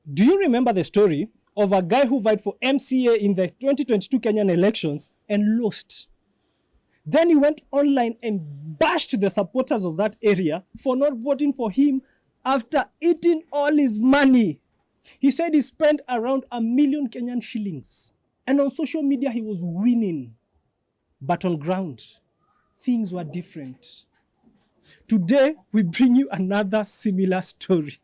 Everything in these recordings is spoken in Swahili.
Do you remember the story of a guy who vied for MCA in the 2022 Kenyan elections and lost? Then he went online and bashed the supporters of that area for not voting for him after eating all his money. He said he spent around 1 million Kenyan shillings. And on social media, he was winning. But on ground, things were different. Today, we bring you another similar story.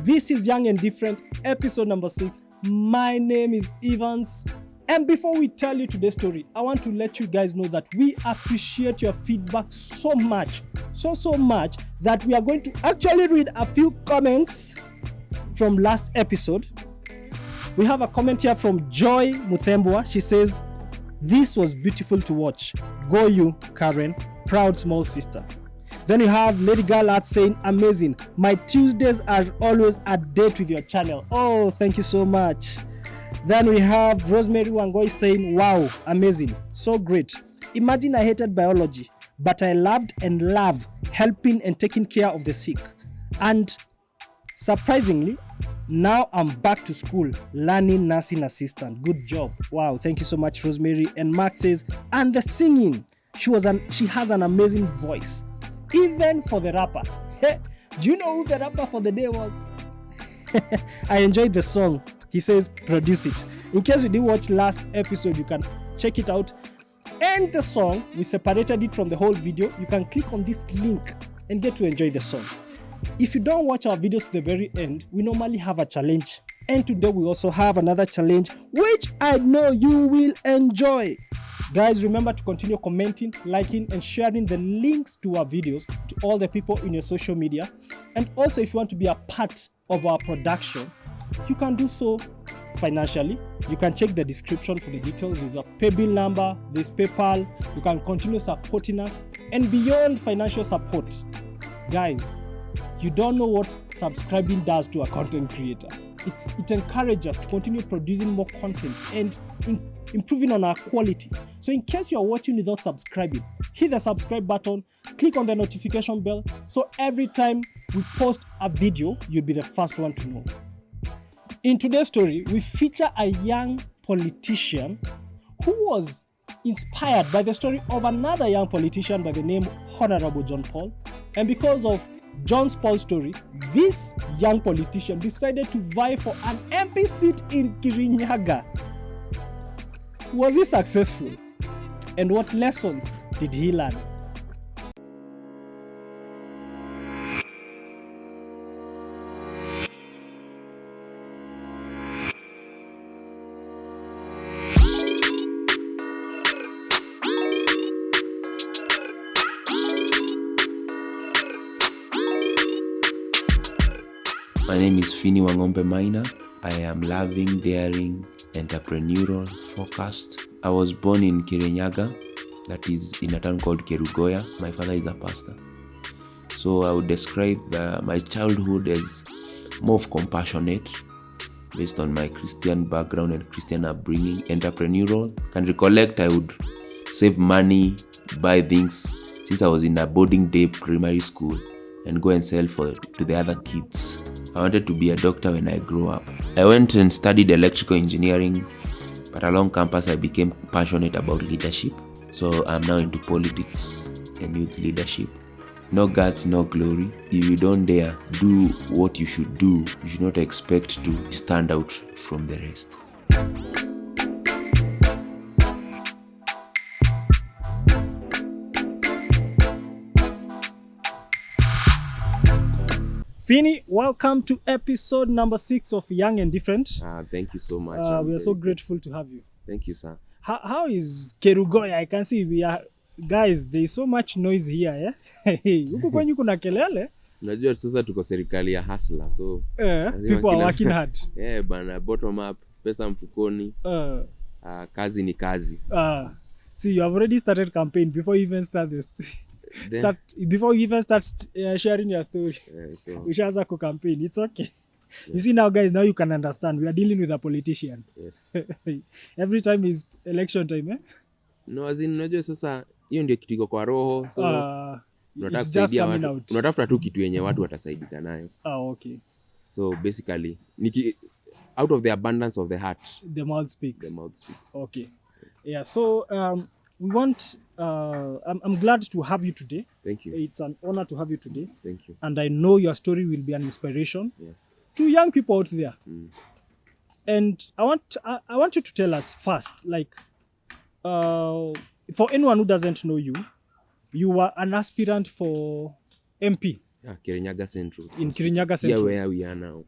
This is Young and Different, episode number 6. My name is Evans. And before we tell you today's story, I want to let you guys know that we appreciate your feedback so much, so much, that we are going to actually read a few comments from last episode. We have a comment here from Joy Muthembwa. She says, "This was beautiful to watch. Go you, Karen, proud small sister." Then you have Lady Galat saying, "Amazing. My Tuesdays are always a date with your channel." Oh, thank you so much. Then we have Rosemary Wangoi saying, "Wow, amazing. So great. Imagine I hated biology, but I loved and love helping and taking care of the sick. And surprisingly, now I'm back to school learning nursing assistant. Good job." Wow, thank you so much, Rosemary. And Mark says, "And the singing. She has an amazing voice. Even for the rapper." Hey, do you know who the rapper for the day was? I enjoyed the song. He says, "Produce it." In case you didn't watch last episode, you can check it out. And the song, we separated it from the whole video. You can click on this link and get to enjoy the song. If you don't watch our videos to the very end, we normally have a challenge. And today we also have another challenge, which I know you will enjoy. Guys, remember to continue commenting, liking, and sharing the links to our videos to all the people in your social media. And also, if you want to be a part of our production, you can do so financially. You can check the description for the details. There's a PayBill number, there's PayPal. You can continue supporting us. And beyond financial support, guys, you don't know what subscribing does to a content creator. It encourages us to continue producing more content and improving on our quality. So in case you are watching without subscribing, hit the subscribe button, click on the notification bell, so every time we post a video, you'll be the first one to know. In today's story, we feature a young politician who was inspired by the story of another young politician by the name Honorable John Paul. And because of John Paul's story, this young politician decided to vie for an MP seat in Kirinyaga. Was he successful? And what lessons did he learn? My name is Finney Wang'ombe Maina. I am loving, daring, entrepreneurial, focused. I was born in Kirinyaga, that is in a town called Kerugoya. My father is a pastor. So I would describe my childhood as more of compassionate, based on my Christian background and Christian upbringing. Entrepreneurial. Can recollect I would save money, buy things since I was in a boarding day primary school and go and sell to the other kids. I wanted to be a doctor when I grew up. I went and studied electrical engineering, but along campus I became passionate about leadership. So I'm now into politics and youth leadership. No guts, no glory. If you don't dare do what you should do, you should not expect to stand out from the rest. Finney, welcome to episode number 6 of Young and Different. Thank you so much. We are so grateful to have you. Thank you, sir. How is Kerugoya? I can see guys, there is so much noise here. Huku kwenye kuna kelele. Unajua sasa tuko serikali ya hustler, so people are working hard. Bana, bottom up, pesa mfukoni. Kazi ni kazi. See, you have already started campaign before you even start this. Before you even start sharing your story. So ushaanza ku campaign. It's okay. Yes. You see now, guys, now you can understand. We are dealing with a politician. Yes. Every time is election time, No, as in, unajua sasa hiyo ndio kitu iko kwa roho. So it's just coming out. Unatafuta tu kitu yenye watu watasaidika nayo. Okay. So basically, out of the abundance of the heart, The mouth speaks. the mouth speaks. Okay. Yeah. So we want. I'm glad to have you today. Thank you. It's an honor to have you today, Thank you. and I know your story will be an inspiration Yeah. to young people out there. And I want you to tell us first, like, for anyone who doesn't know you, you were an aspirant for MP. Yeah, Kirinyaga Central. In Kirinyaga Central. Yeah, where we are now.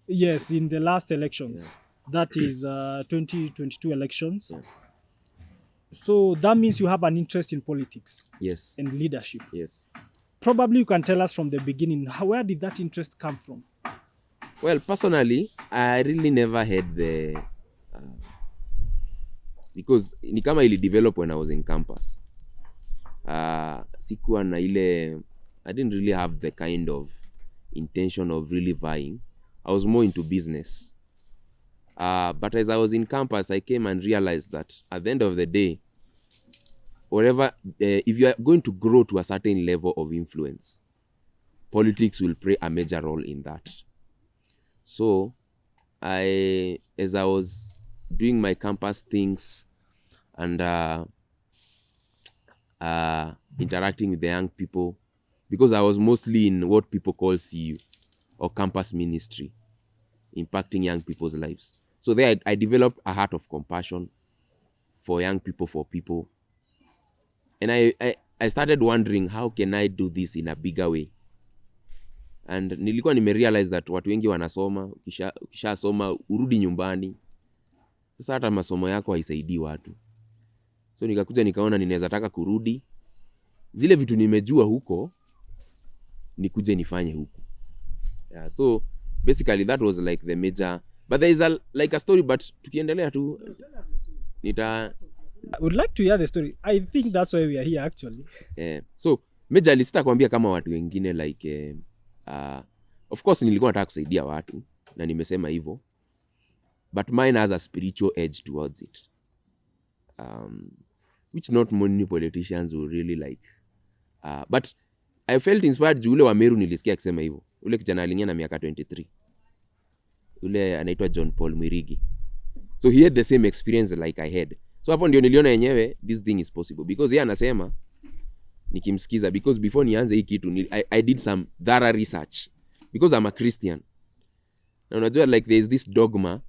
Yes, in the last elections. That is 2022 elections. Yeah. So that means you have an interest in politics. Yes. And leadership. Yes. Probably you can tell us from the beginning, where did that interest come from? Well, personally, I really never had the because ni kama ili develop when I was in campus. Sikuwa na ile, I didn't really have the kind of intention of really vying. I was more into business. But as I was in campus, I came and realized that at the end of the day, whatever, if you are going to grow to a certain level of influence, politics will play a major role in that. So, as I was doing my campus things and interacting with the young people, because I was mostly in what people call CU or campus ministry, impacting young people's lives. So there I developed a heart of compassion for young people, for people. And I started wondering, how can I do this in a bigger way? And nilikuwa nimerealize that watu wengi wanasoma, ukisha soma urudi nyumbani. Sasa hata masomo yako haisaidii watu. So nikakuja nikaona ninaweza taka kurudi. Zile vitu nimejua huko, nikuje nifanye huku. Yeah, so basically that was like the major, but there is a story, but tukiendelea tu I would like to hear the story. I think that's why we are here actually. So majorly sitakwambia kama watu wengine like of course nilikuwa nataka kusaidia watu na nimesema hivyo, but mine has a spiritual edge towards it, which not many politicians will really like, but I felt inspired juu ule wa Meru nilisikia akisema hivyo. Ule kijana aliingia na miaka 23, ule anaitwa John Paul Mwirigi. So he had the same experience like I had. So hapo ndio niliona yenyewe this thing is possible, because yeye anasema nikimsikiza, because before nianze hii kitu I did some thorough research because I'm a Christian. Na unajua like there is this dogma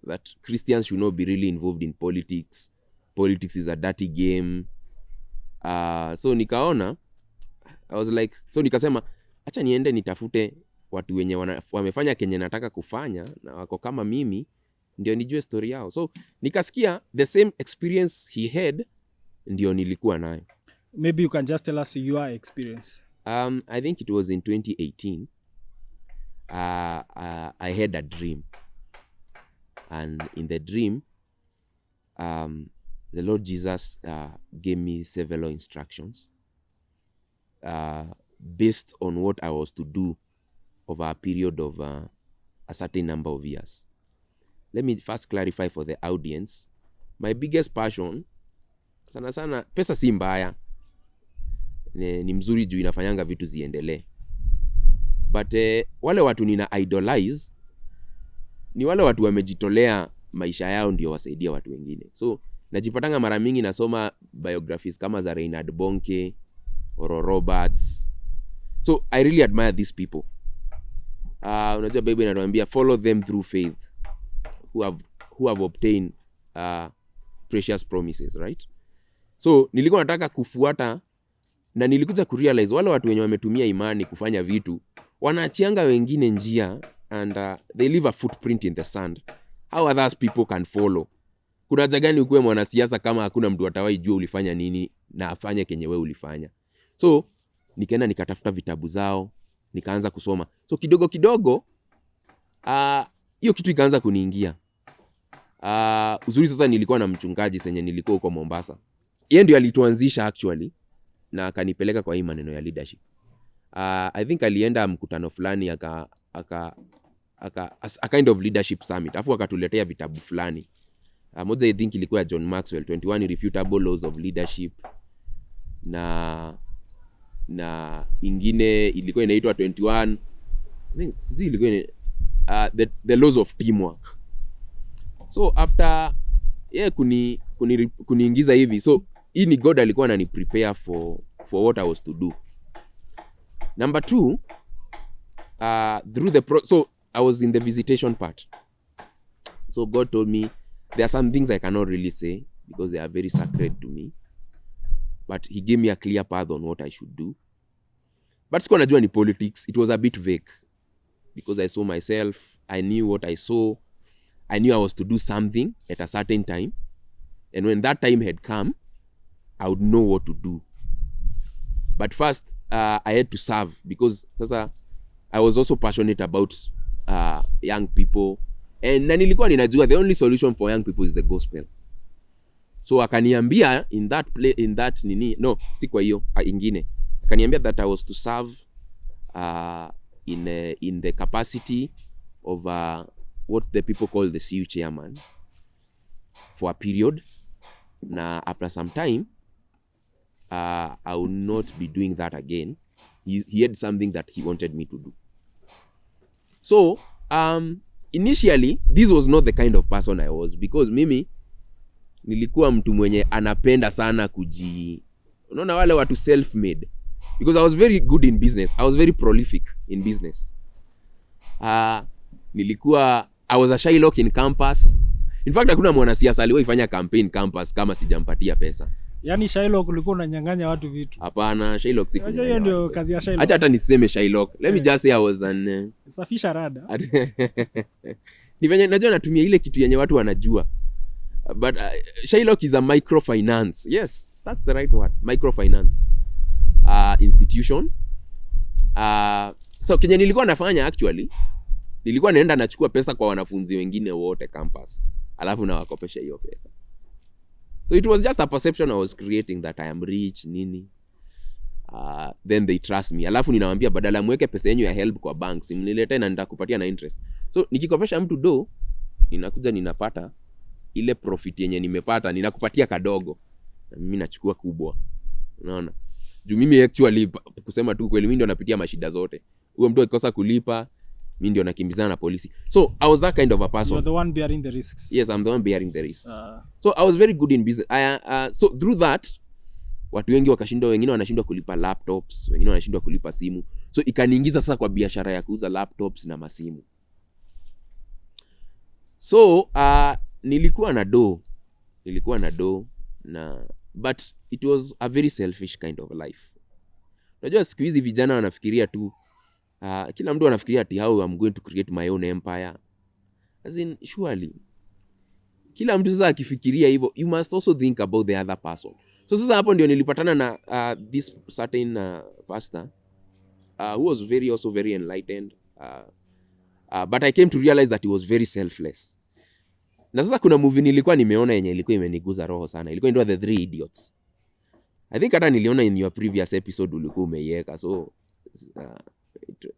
that Christians should not be really involved in politics. Politics is a dirty game. So nikaona, I was like, so nikasema acha niende nitafute watu wenye wamefanya kenye nataka kufanya na wako kama mimi, ndio nijue story yao. So nikasikia the same experience he had, ndio nilikuwa nayo. Maybe you can just tell us your experience. I think it was in 2018. I had a dream, and in the dream, the Lord Jesus gave me several instructions based on what I was to do over a period of a certain number of years. Let me first clarify for the audience. My biggest passion, sana pesa si mbaya, ni mzuri juu inafanyanga vitu ziendelee. But wale watu nina idolize ni wale watu wamejitolea maisha yao ndio wasaidia watu wengine. So najipatanga mara mingi nasoma biographies kama za Reinhard Bonke, Oro Roberts. So I really admire these people. Unajua Bible inatuambia follow them through faith who have obtained precious promises, right? So nilikuwa nataka kufuata, na nilikuja kurealize wale watu wenye wametumia imani kufanya vitu wanaachianga wengine njia, and they leave a footprint in the sand. How others people can follow? Kuna haja gani ukuwe mwanasiasa kama hakuna mtu atawahi jua ulifanya nini na afanye kenye wewe ulifanya? So nikaenda nikatafuta vitabu zao, nikaanza kusoma. So kidogo kidogo hiyo kitu ikaanza kuniingia. Uzuri sasa nilikuwa na mchungaji senye nilikuwa huko Mombasa. Yeye ndio alituanzisha actually na akanipeleka kwa hii maneno ya leadership. I think alienda mkutano fulani a kind of leadership summit. Afu akatuletea vitabu fulani. Moja I think ilikuwa John Maxwell, 21 Irrefutable Laws of Leadership. Na ingine ilikuwa inaitwa 21. I think sisi ilikuwa the laws of teamwork. So after kuniingiza hivi, so hii ni God alikuwa anani prepare for what I was to do. Number 2, through so I was in the visitation part. So God told me there are some things I cannot really say because they are very sacred to me, but he gave me a clear path on what I should do. But sikuwa najua ni politics. It was a bit vague because I saw myself, I knew what I saw, I knew I was to do something at a certain time, and when that time had come, I would know what to do. But first, I had to serve because sasa I was also passionate about young people, and na nilikuwa ninajua the only solution for young people is the gospel. So akaniambia si kwa hiyo ingine, akaniambia that I was to serve in the capacity of what the people call the CU chairman for a period. Na after some time, I will not be doing that again. He had something that he wanted me to do. So initially this was not the kind of person I was, because mimi nilikuwa mtu mwenye anapenda sana unaona wale watu self-made, because I was very good in business. I was very prolific in business. I was a Shylock in campus. In fact, hakuna mwanasiasa aliwaifanya campaign campus kama sijampatia pesa. Yaani Shylock ulikuwa unanyang'anya watu vitu. Hapana, Shylock siku. Hiyo ndio kazi ya Shylock. Acha hata niseme Shylock. Let me just say I was an safisha rada. Ni venye najua natumia ile kitu yenye watu wanajua. But Shylock is a microfinance. Yes, that's the right word. Microfinance institution. So kenye nilikuwa nafanya actually, nilikuwa naenda nachukua pesa kwa wanafunzi wengine wote campus, alafu na wakopesha hiyo pesa. So it was just a perception I was creating that I am rich nini. Then they trust me. Alafu ninawaambia badala mweke pesa yenu ya help kwa bank, simniletee na nitakupatia na interest. So nikikopesha mtu ninakuja ninapata ile profit yenye nimepata, ninakupatia kadogo na mimi nachukua kubwa. Unaona? Juu mimi actually kusema tu kweli mimi ndio napitia mashida zote. Huyo mtu akikosa kulipa, mimi ndio nakimbizana na polisi. So I was that kind of a person. You're the one bearing the risks. Yes, I'm the one bearing the risks. So I was very good in business. So through that, watu wengi wakashindwa, wengine wanashindwa kulipa laptops, wengine wanashindwa kulipa simu. So ikaniingiza sasa kwa biashara ya kuuza laptops na masimu. So nilikuwa na do but it was a very selfish kind of life. Unajua siku hizi vijana wanafikiria tu kila mtu anafikiria ati how I'm going to create my own empire. As in, surely kila mtu sasa akifikiria hivyo, you must also think about the other person. So sasa hapo ndio nilipatana na this certain pastor who was also very enlightened, but I came to realize that he was very selfless. Na sasa kuna movie nilikuwa nimeona yenye ilikuwa imeniguza roho sana. Ilikuwa inaitwa The Three Idiots. I think hata niliona in your previous episode ulikuwa umeiweka. So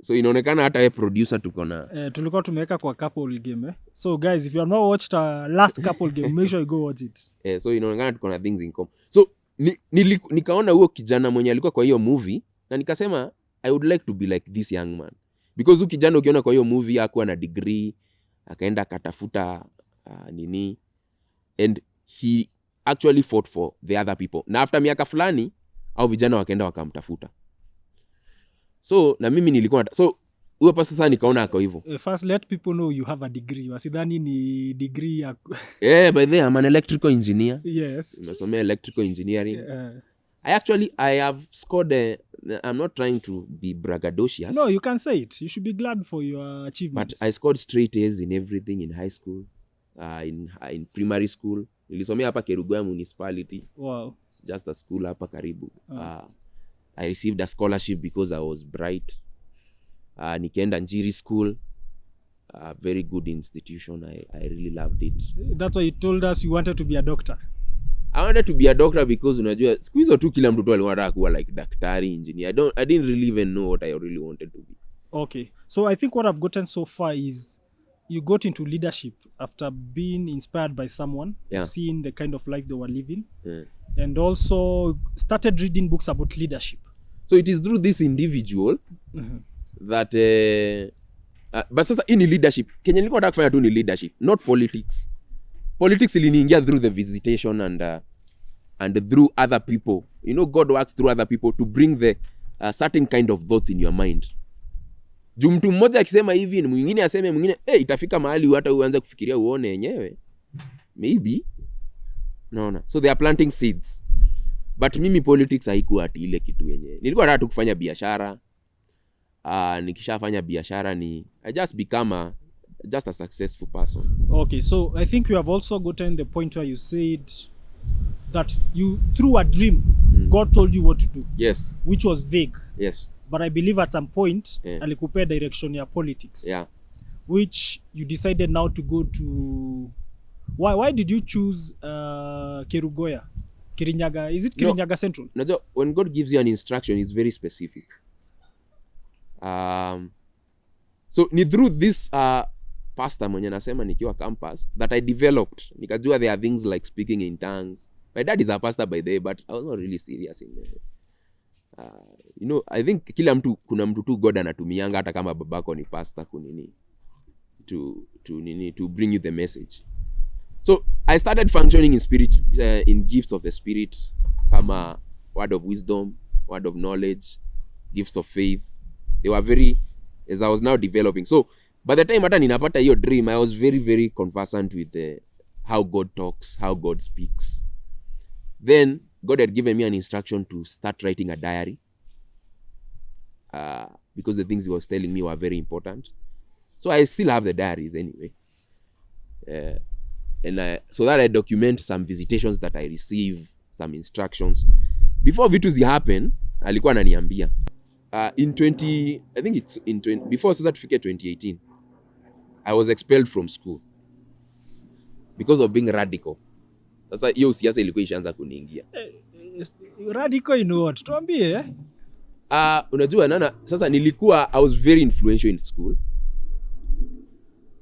inaonekana hata wewe producer tuko na tulikuwa tumeweka kwa couple game. So guys, if you have not watched last couple game, make sure you go watch it. So inaonekana tuko na things in common. So nikaona huo kijana mwenye alikuwa kwa hiyo movie na nikasema I would like to be like this young man. Because huyo kijana ukiona kwa hiyo movie hakuwa na degree, akaenda akatafuta nini, and he actually fought for the other people. Na after miaka fulani au vijana wakaenda wakamtafuta. So na mimi nilikuwa so huyo pasa sasa nikaona ako hivyo. First let people know you have a degree. Wasidhani ni degree ya by the way, I'm an electrical engineer. Yes. Nimesomea electrical engineering. I have scored I'm not trying to be braggadocious. No, you can say it. You should be glad for your achievements. But I scored straight A's in everything in high school, in primary school. Nilisomea hapa Kerugoya municipality. Wow. It's just a school hapa karibu. I received a scholarship because I was bright. Nikaenda Njiri school. Very good institution. I really loved it. That's why you told us you wanted to be a doctor. I wanted to be a doctor because unajua siku hizo tu kila mtu aliwataka kuwa like daktari, engineer. I didn't really even know what I really wanted to be. Okay. So I think what I've gotten so far is you got into leadership after being inspired by someone, seeing the kind of life they were living, and also started reading books about leadership. So it is through this individual that But sasa hii ni leadership. Kenya nilikuwa nataka kufanya tu ni leadership, not politics. Politics iliniingia through the visitation and through other people. You know, God works through other people to bring the certain kind of thoughts in your mind. Juu mtu mmoja akisema hivi, mwingine aseme mwingine, itafika mahali hata uanze kufikiria uone yenyewe. Maybe. Naona. So they are planting seeds. But mimi politics haikuwa ati ile kitu yenyewe. Nilikuwa nataka tu kufanya biashara. Nikishafanya biashara I just become just a successful person. Okay, so I think you have also gotten the point where you said that you, through a dream, God told you what to do. Yes. Which was vague. Yes. But I believe at some point, alikupea direction ya politics. Yeah. Which you decided now to go to... Why did you choose Kerugoya? Kirinyaga? Is it Kirinyaga Central? No, when God gives you an instruction, it's very specific. So ni through this pastor mwenye nasema nikiwa campus that I developed. Nikajua there are things like speaking in tongues. My dad is a pastor by the way, but I was not really serious in it. You know, I think kila mtu, kuna mtu tu God anatumianga hata kama babako ni pastor kunini to bring you the message. So I started functioning in spirit, in gifts of the spirit, kama word of wisdom, word of knowledge, gifts of faith. They were very, as I was now developing. So by the time hata ninapata hiyo dream, I was very, very conversant with how God talks, how God speaks. Then God had given me an instruction to start writing a diary, because the things he was telling me were very important. So I still have the diaries anyway. So that I document some visitations that I receive, some instructions. Before vitu happen, alikuwa ananiambia. Before certificate 2018, I was expelled from school because of being radical. Sasa hiyo siasa ilikuwa ishaanza kuniingia. Radical in what? Tuambie. Unajua nana, sasa I was very influential in school.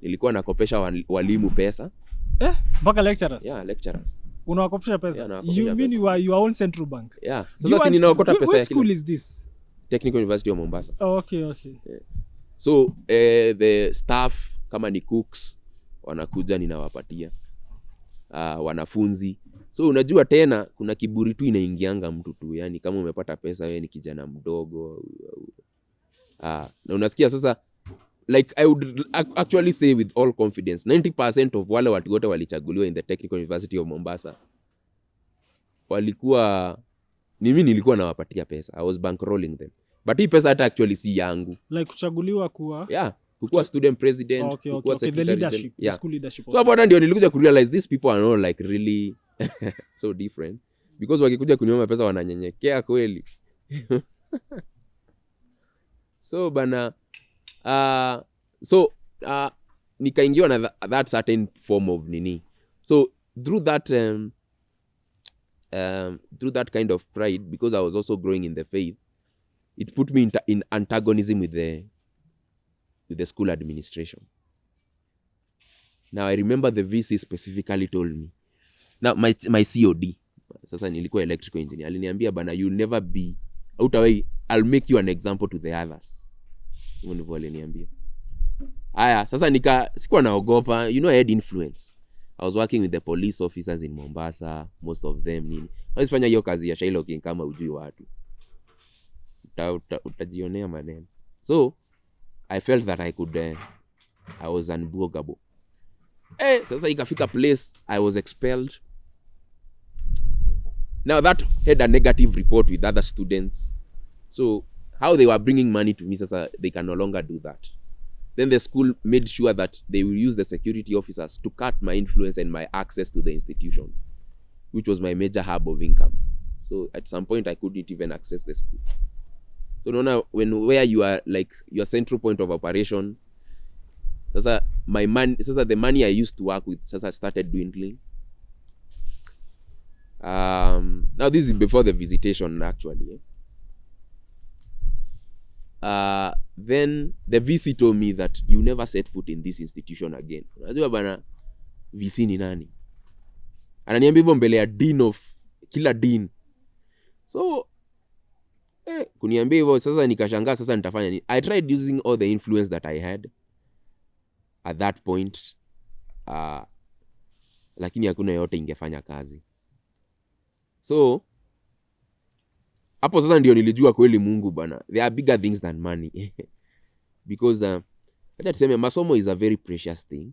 Nilikuwa nakopesha walimu pesa. Mpaka lecturers? Yeah, lecturers. Unawakopesha pesa? Yeah, you mean you are your own central bank? Yeah. Sasa ninaokota pesa. What school is this? Technical University of Mombasa. Oh, okay. Yeah. So the staff kama ni cooks wanakuja ninawapatia. Wanafunzi. So unajua tena kuna kiburi tu inaingianga mtu tu, yani kama umepata pesa wewe ni kijana mdogo. Na unasikia sasa, like I would actually say with all confidence, 90% of wale watu wote walichaguliwa in the Technical University of Mombasa walikuwa mimi nilikuwa nawapatia pesa. I was bankrolling them. But hii pesa hata actually si yangu. Like kuchaguliwa kuwa? Yeah. Kukuwa student president. Okay. The leadership. Yeah. The school leadership. So hapo ndio nilikuja kurealize these people are not like really so different. Because wakikuja kuniomba pesa wananyenyekea kweli. So bana, nikaingiwa na that certain form of nini. So through that kind of pride, because I was also growing in the faith, it put me in antagonism with the school administration. Now I remember the VC specifically told me. Now my COD, sasa nilikuwa electrical engineer, aliniambia bana, you'll never be out away, I'll make you an example to the others. Hivyo ndivyo aliniambia. Aya, sasa sikuwa naogopa, you know, I had influence. I was working with the police officers in Mombasa, most of them nini. Hawezi fanya hiyo kazi ya Shylocking kama ujui watu. Utajionea maneno. So I felt that I was unbogable. Sasa ikafika place I was expelled. Now that had a negative report with other students. So how they were bringing money to me, sasa they can no longer do that. Then the school made sure that they will use the security officers to cut my influence and my access to the institution, which was my major hub of income. So at some point I couldn't even access the school. So now where you are like your central point of operation, sasa the money I used to work with sasa started dwindling. Now this is before the visitation actually. Then the VC told me that you never set foot in this institution again. Unajua bana, VC ni nani? Ananiambia hivyo mbele ya dean of kila dean. So kuniambia hivyo sasa nikashangaa sasa nitafanya nini? I tried using all the influence that I had at that point, lakini hakuna yote ingefanya kazi. So hapo sasa ndio nilijua kweli Mungu bana, there are bigger things than money. Because acha tuseme masomo is a very precious thing.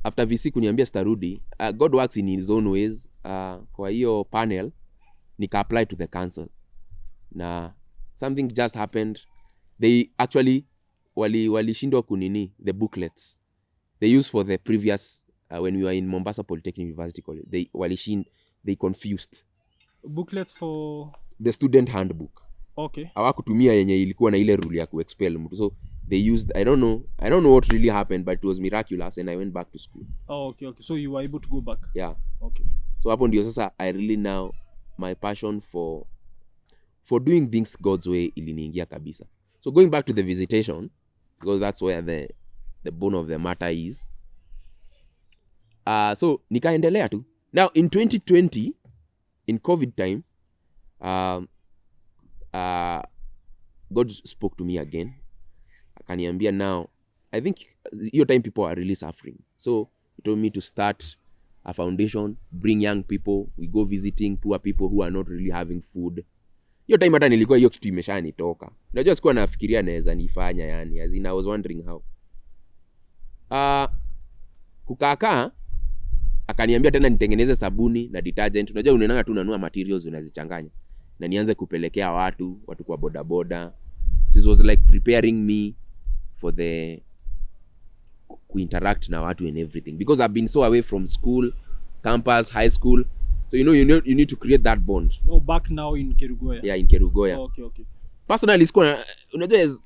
After VC kuniambia starudi, God works in his own ways. Kwa hiyo panel nika apply to the council. Na something just happened. They actually walishindwa kunini the booklets they used for the previous when we were in Mombasa Polytechnic University College. They confused booklets for the student handbook. Okay. Hawakutumia yenye ilikuwa na ile rule ya kuexpel mtu. So they used, I don't know what really happened, but it was miraculous and I went back to school. Oh, okay. So you were able to go back? Yeah. Okay. So hapo ndio sasa I really now my passion for doing things God's way iliniingia kabisa. So going back to the visitation, because that's where the bone of the matter is. So nikaendelea tu. Now in 2020 in COVID time, God spoke to me again. Akaniambia now, I think your time people are really suffering. So he told me to start a foundation, bring young people, we go visiting poor people who are not really having food. Hiyo time hata nilikuwa hiyo kitu imeshanitoka. Unajua sikuwa nafikiria naweza nifanya yani, as in I was wondering how. Kukaa akaniambia tena nitengeneze sabuni na detergent. Unajua unaenanga tu unanunua materials unazichanganya. Na nianze kupelekea watu kwa bodaboda. So it was like preparing me for the interact na watu and everything, because I've been so away from school, campus, high school. So you need to create that bond. Oh, back now in Kerugoya. Yeah, in Kerugoya. Oh, okay. Personally sikuwa unajua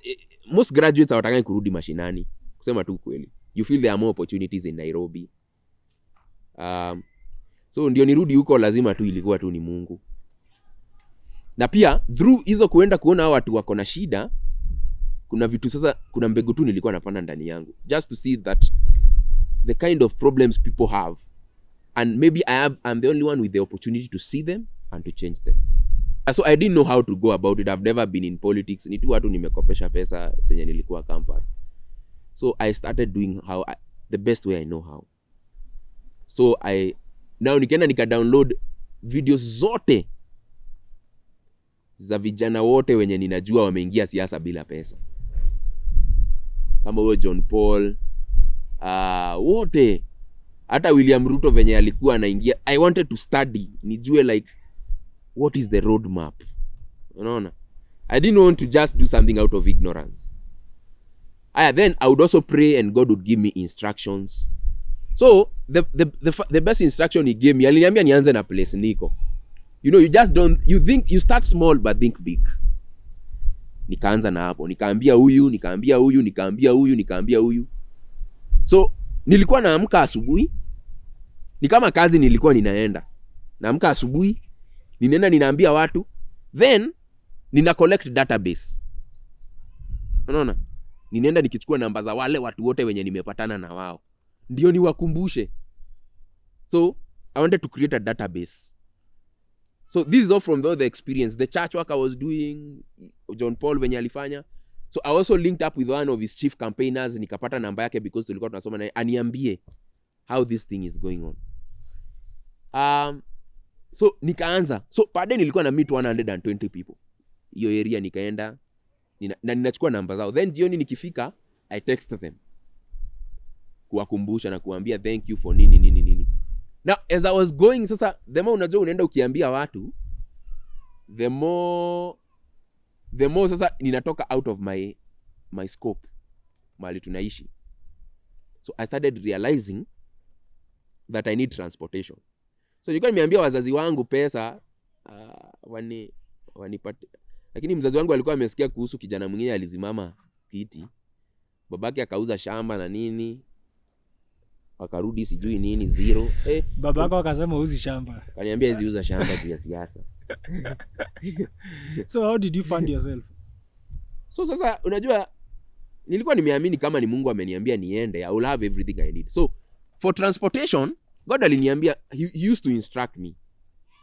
most graduates hawataka kurudi mashinani. Kusema tu kweli. You feel there are more opportunities in Nairobi. So ndio nirudi huko lazima tu ilikuwa tu ni Mungu. Na pia through hizo kuenda kuona watu wako na shida, kuna vitu sasa, kuna mbegu tu nilikuwa napanda ndani yangu, just to see that the kind of problems people have, and maybe I'm the only one with the opportunity to see them and to change them. So I didn't know how to go about it. I've never been in politics. Ni tu watu nimekopesha pesa senye nilikuwa campus. So I started doing the best way I know how. So now nikaenda nika download videos zote za vijana wote wenye ninajua wameingia siasa bila pesa. Kama huyo John Paul, wote, hata William Ruto venye alikuwa anaingia. I wanted to study, nijue like what is the road map. Unaona? I didn't want to just do something out of ignorance. Then I would also pray and God would give me instructions. So the best instruction he gave me, aliniambia nianze na place niko. You start small but think big. Nikaanza na hapo, nikaambia huyu. So nilikuwa naamka asubuhi, ni kama kazi nilikuwa ninaenda. Naamka asubuhi, ninaambia watu, then nina collect database. Unaona? Ninaenda nikichukua namba za wale watu wote wenye nimepatana na wao, ndio niwakumbushe. So I wanted to create a database. So this is all from the experience, the church work I was doing, John Paul venye alifanya. So I also linked up with one of his chief campaigners, nikapata namba yake because tulikuwa tunasoma naye, aniambie how this thing is going on. So nikaanza. So pade nilikuwa na meet 120 people. Hiyo area nikaenda na ninachukua namba zao. Then jioni nikifika, I text them, kuwakumbusha na kuambia thank you for nini. Now as I was going, sasa the more unajua unaenda ukiambia watu, the more sasa ninatoka out of my scope mahali tunaishi. So I started realizing that I need transportation. So nilikuwa nimeambia wazazi wangu pesa wanipate, lakini mzazi wangu alikuwa amesikia kuhusu kijana mwingine alizimama kiti, babake akauza shamba na nini, wakarudi sijui nini zero. Babako akasema uzi shamba. Kaniambia hizi uza shamba juu ya siasa. So how did you fund yourself? So sasa unajua nilikuwa nimeamini kama ni Mungu ameniambia niende, I will have everything I need. So for transportation, God aliniambia, he used to instruct me.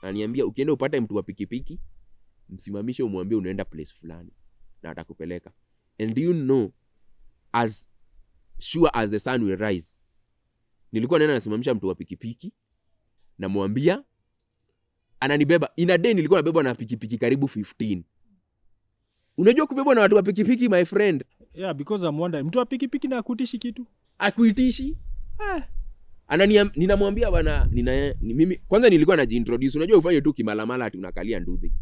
Ananiambia ukienda upate mtu wa pikipiki, msimamishe umwambie unaenda place fulani na atakupeleka. And do you know, as sure as the sun will rise. Nilikuwa naenda nasimamisha mtu wa pikipiki, namwambia ananibeba. In a day nilikuwa nabebwa na pikipiki karibu 15. Unajua kubebwa na watu wa pikipiki, my friend? Yeah, because I'm wondering, mtu wa pikipiki na akutishi kitu? Akuitishi? Ninamwambia bwana, mimi kwanza nilikuwa najiintroduce. Unajua ufanye tu kimalamala ati unakalia nduthi.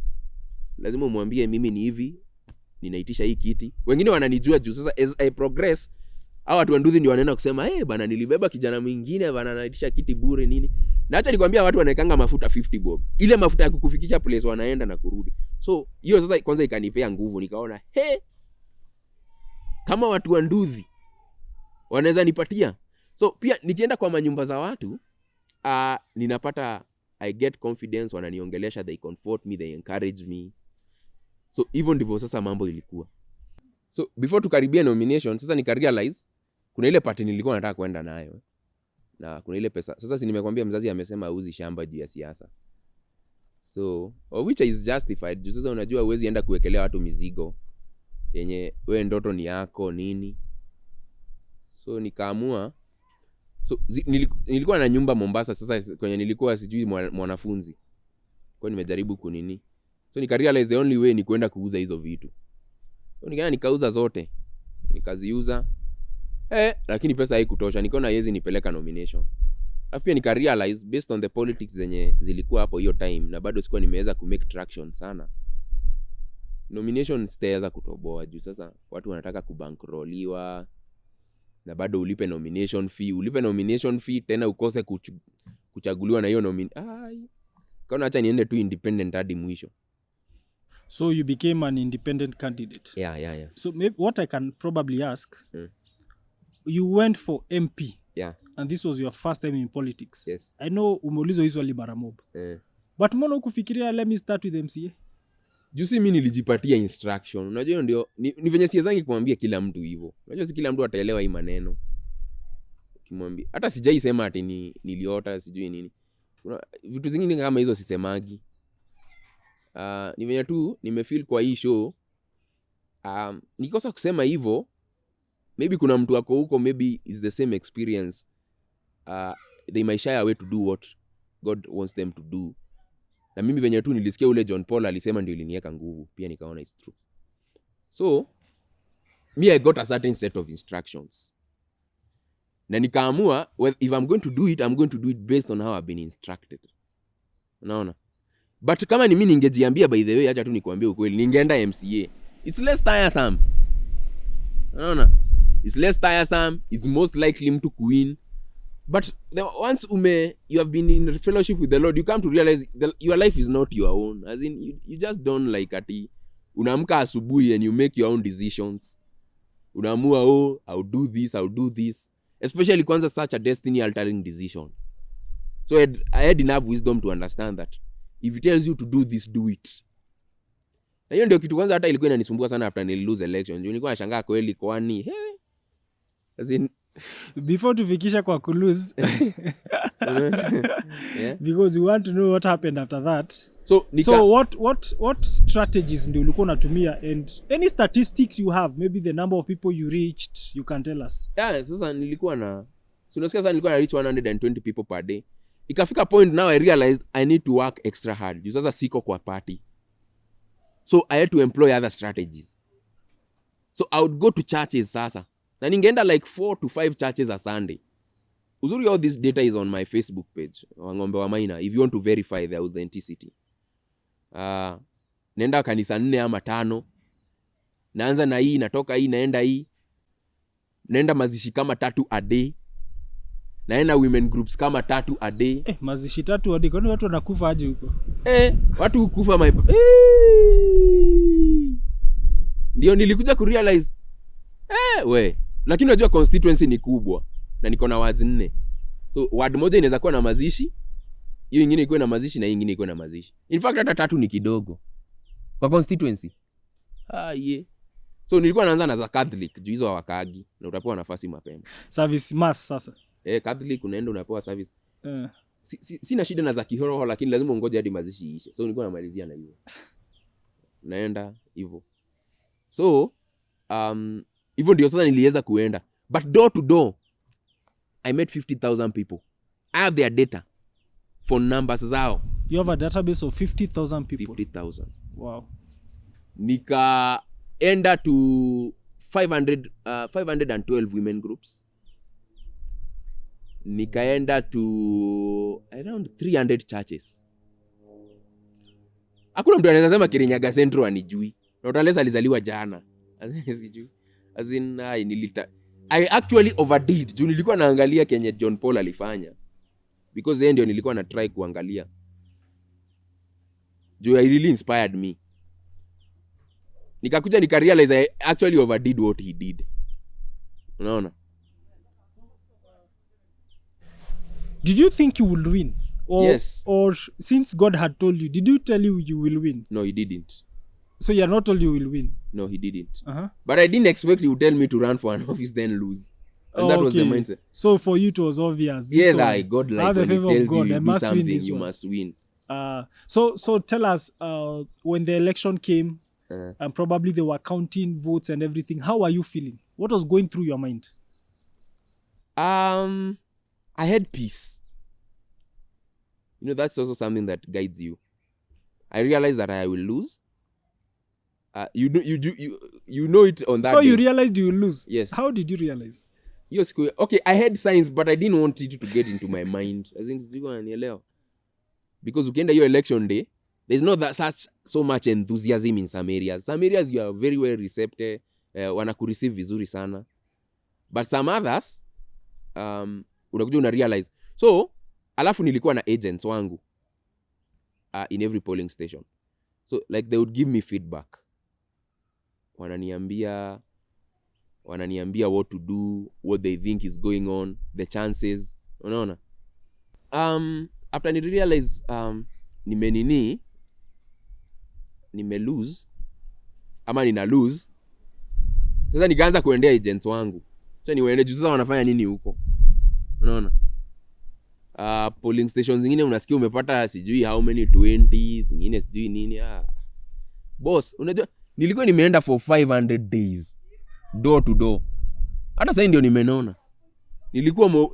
Lazima umwambie mimi ni hivi, ninaitisha hii kiti. Wengine wananijua juu sasa as I progress, hao watu wa nduthi ndio wanaenda kusema, bana nilibeba kijana mwingine bana anaitisha kiti bure nini. Na acha nikwambia watu wanaekanga mafuta 50 bob. Ile mafuta ya kukufikisha place wanaenda na kurudi. So hiyo sasa kwanza ikanipea nguvu, nikaona kama watu wa nduthi wanaweza nipatia. So pia nikienda kwa manyumba za watu, ninapata I get confidence, wananiongelesha, they comfort me, they encourage me. So hivyo ndivyo sasa mambo ilikuwa. So before tukaribia nomination, sasa nikarealize kuna ile party nilikuwa nataka kwenda nayo. Na kuna ile pesa. Sasa si nimekwambia mzazi amesema auzi shamba juu ya siasa. So which is justified. Juu sasa unajua huwezi enda kuwekelea watu mizigo yenye wewe ndoto ni yako nini. So nikaamua. So nilikuwa na nyumba Mombasa sasa kwenye nilikuwa sijui mwanafunzi. Kwa nimejaribu kunini. So nikarealize the only way ni kwenda kuuza hizo vitu. So nikaenda nikauza zote. Nikaziuza. Lakini pesa haikutosha. Nikaona haiwezi nipeleka nomination. Alafu pia nikarealize based on the politics zenye zilikuwa hapo hiyo time na bado sikuwa nimeweza kumake traction sana. Nomination sitaweza kutoboa juu sasa watu wanataka kubankroliwa na bado ulipe nomination fee tena ukose kuchaguliwa na hiyo kaona acha niende tu independent hadi mwisho. So you became an independent candidate? Yeah. So maybe what I can probably ask, you went for MP. Yeah. And this was your first time in politics. Yes. I know umeulizwa hizo mara mob. But mbona ukufikiria let me start with MCA? Jusi mimi nilijipatia instruction. Unajua ndio ni venye siwezangi kumwambia kila mtu hivyo. Unajua si kila mtu ataelewa hii maneno. Ukimwambia hata sijai sema ati niliota sijui nini. Vitu zingine kama hizo sisemagi. Ni venye tu nimefeel kwa hii show. Nikosa kusema hivyo. Maybe kuna mtu wako huko maybe is the same experience. They might shy away to do what God wants them to do. Na mimi venye tu nilisikia ule John Paul alisema ndio iliniweka nguvu. Pia nikaona it's true. So, I got a certain set of instructions. Na nikaamua, if I'm going to do it, I'm going to do it based on how I've been instructed. Unaona? But kama ni mimi ningejiambia by the way, acha tu nikuambie ukweli, ningeenda MCA. It's less tiresome. Unaona? It's less tiresome. It's most likely mtu kuwin. But once you have been in fellowship with the Lord, you come to realize your life is not your own. As in, you just don't like ati. Unaamka asubuhi and you make your own decisions. Unaamua, I'll do this. Especially kwanza such a destiny altering decision. So I had enough wisdom to understand that if it tells you to do this, do it. Na hiyo ndio kitu kwanza hata ilikuwa inanisumbua sana after I lose election. Nilikuwa nashangaa kweli kwani as in before tufikisha kwa kulose yeah. Because we want to know what happened after that. So what strategies ndio ulikuwa unatumia and any statistics you have, maybe the number of people you reached, you can tell us. Yeah, sasa nilikuwa na reach 120 people per day. Ikafika point now I realized I need to work extra hard. Sasa siko kwa party. So I had to employ other strategies. So I would go to churches sasa. Na ningeenda like 4 to 5 churches a Sunday. Uzuri all this data is on my Facebook page, Wangombe Maina, if you want to verify the authenticity. Naenda kanisa 4 ama 5. Naanza na hii, natoka hii, naenda hii. Naenda mazishi kama 3 a day. Naenda women groups kama 3 a day. Mazishi 3 a day. Kwani watu wanakufa aje huko? Watu hukufa ndio nilikuja kurealize. Lakini unajua constituency ni kubwa na niko na wards 4. So ward moja inaweza kuwa na mazishi, hiyo nyingine iko na mazishi na nyingine iko na mazishi. In fact hata 3 ni kidogo kwa constituency. So nilikuwa naanza na za Catholic, juu hizo hawakagi na utapewa nafasi mapema. Service mass sasa. Catholic unaenda unapewa service. Sina shida na za kiroho lakini lazima ungoje hadi mazishi iishe. So nilikuwa namalizia na hiyo. Naenda hivyo. So hivyo ndio sasa niliweza kuenda. But door to door, I met 50,000 people. I have their data for numbers zao. You have a database of 50,000 people. 50,000. Wow. Nikaenda to 512 women groups. Nikaenda to around 300 churches. Hakuna mtu anaweza sema Kirinyaga Central anijui. Na utaleza alizaliwa jana. Sijui. As in I actually overdid. Juu nilikuwa naangalia kenye John Paul alifanya. Because yeye ndio nilikuwa na try kuangalia. Juu I really inspired me. Nikakuja nikarealize I actually overdid what he did. Unaona? Did you think you will win? Yes. Or since God had told you, did you tell you will win? No, he didn't. So you are not told you will win? No, he didn't. Uh-huh. But I didn't expect he would tell me to run for an office then lose. And that was the mindset. So for you it was obvious. Yes, God like when he tells you do something, you one. must win. So tell us, when the election came, and probably they were counting votes and everything, how are you feeling? What was going through your mind? I had peace. You know, that's also something that guides you. I realized that I will lose. You know it on that So day. you realized you will lose? Yes. How did you realize? Yes, okay, I had signs, but I didn't want it to get into my mind. I think because ukienda your election day, there's not so much enthusiasm in some areas. Some areas you are very well receptive, wanakureceive vizuri sana. But some others, unakuja una realize. So, alafu nilikuwa na agents wangu in every polling station. So, like they would give me feedback. Wananiambia what to do, what they think is going on, the chances. Unaona? After ni realize nime lose ama nina lose, sasa nikaanza kuendea agents wangu. Sasa niwaende juu sasa wanafanya nini huko. Unaona? Polling stations zingine unasikia umepata sijui how many 20, zingine sijui nini. Boss, unajua nilikuwa nimeenda for 500 days door to door. Hata sasa ndio nimenona.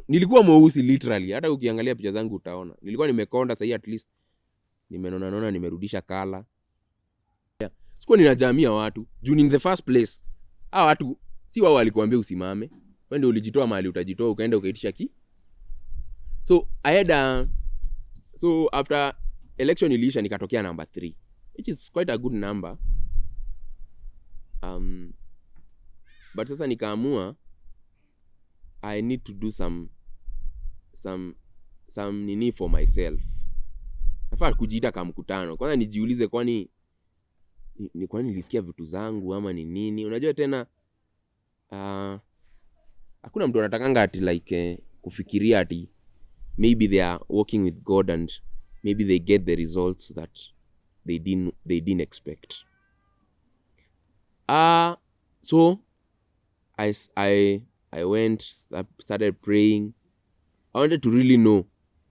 Nilikuwa mweusi literally. Hata ukiangalia picha zangu utaona. Nilikuwa nimekonda sasa at least nimenona nimerudisha kala. Yeah. Sikuwa ninajamia watu. Juu in the first place, hao watu si wao walikuambia usimame. Wewe ndio ulijitoa mahali utajitoa ukaenda ukaitisha So I had so after election iliisha nikatokea number 3, which is quite a good number. But sasa nikaamua I need to do some nini for myself. Nafaa kujiita kama mkutano. Kwanza nijiulize kwani nilisikia vitu zangu ama ni nini? Unajua tena hakuna mtu anatakanga ati like kufikiria ati maybe they are working with God and maybe they get the results that they didn't expect. So I went, started praying. I wanted to really know,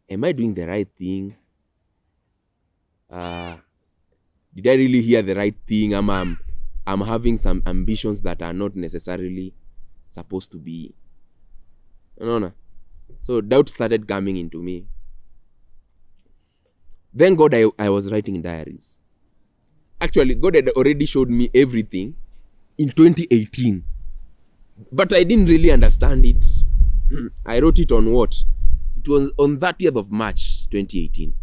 am I doing the right thing? Did I really hear the right thing? I'm having some ambitions that are not necessarily supposed to be. No. So doubt started coming into me. Then God, I was writing diaries. Actually, God had already showed me everything in 2018. But I didn't really understand it. I wrote it on what? It was on 30th of March, 2018.